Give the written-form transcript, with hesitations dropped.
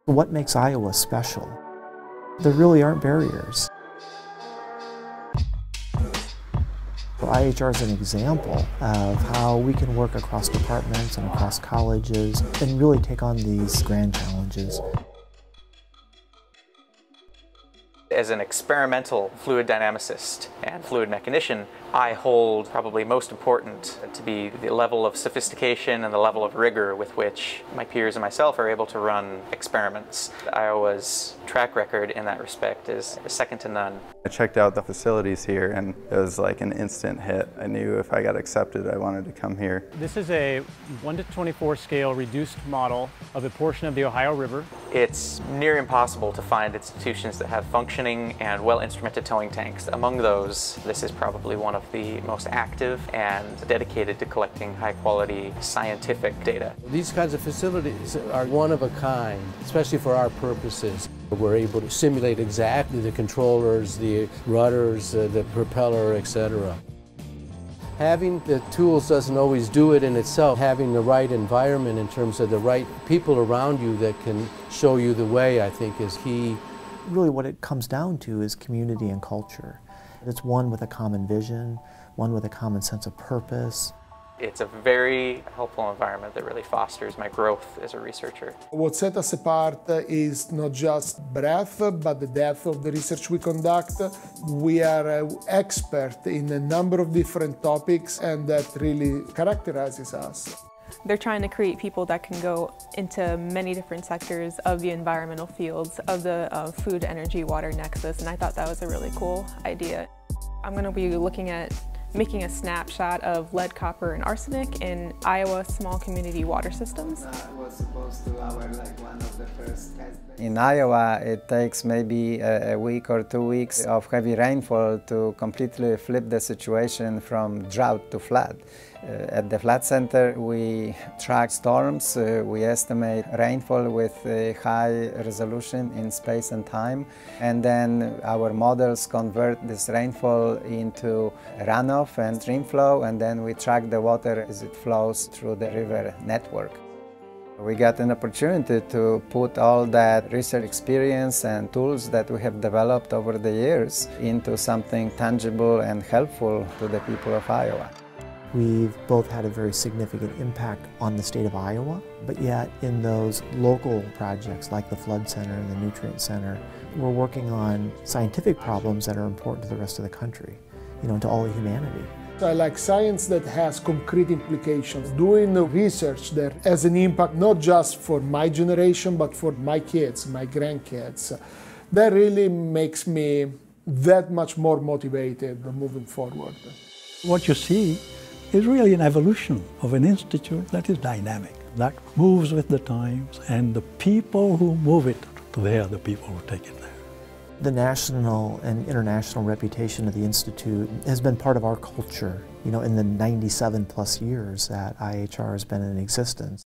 What makes Iowa special? There really aren't barriers. IHR is an example of how we can work across departments and across colleges and really take on these grand challenges. As an experimental fluid dynamicist and fluid mechanician, I hold probably most important to be the level of sophistication and the level of rigor with which my peers and myself are able to run experiments. Iowa's track record in that respect is second to none. I checked out the facilities here and it was like an instant hit. I knew if I got accepted I wanted to come here. This is a 1:24 scale reduced model of a portion of the Ohio River. It's near impossible to find institutions that have functioning and well-instrumented towing tanks. Among those, this is probably one of the most active and dedicated to collecting high-quality scientific data. These kinds of facilities are one of a kind, especially for our purposes. We're able to simulate exactly the controllers, the rudders, the propeller, etc. Having the tools doesn't always do it in itself. Having the right environment in terms of the right people around you that can show you the way, I think, is key. Really what it comes down to is community and culture. It's one with a common vision, one with a common sense of purpose. It's a very helpful environment that really fosters my growth as a researcher. What sets us apart is not just breadth, but the depth of the research we conduct. We are experts in a number of different topics, and that really characterizes us. They're trying to create people that can go into many different sectors of the environmental fields, of the food, energy, water nexus, and I thought that was a really cool idea. I'm going to be looking at making a snapshot of lead, copper, and arsenic in Iowa small community water systems. Was supposed to our one of the first tests. In Iowa, it takes maybe a week or 2 weeks of heavy rainfall to completely flip the situation from drought to flood. At the Flood Center, we track storms, we estimate rainfall with high resolution in space and time, and then our models convert this rainfall into runoff and stream flow, and then we track the water as it flows through the river network. We got an opportunity to put all that research experience and tools that we have developed over the years into something tangible and helpful to the people of Iowa. We've both had a very significant impact on the state of Iowa, but yet in those local projects like the Flood Center and the Nutrient Center, we're working on scientific problems that are important to the rest of the country, to all of humanity. I like science that has concrete implications. Doing the research that has an impact not just for my generation, but for my kids, my grandkids. That really makes me that much more motivated moving forward. What you see is really an evolution of an institute that is dynamic, that moves with the times, and the people who move it, they are the people who take it there. The national and international reputation of the Institute has been part of our culture, in the 97 plus years that IHR has been in existence.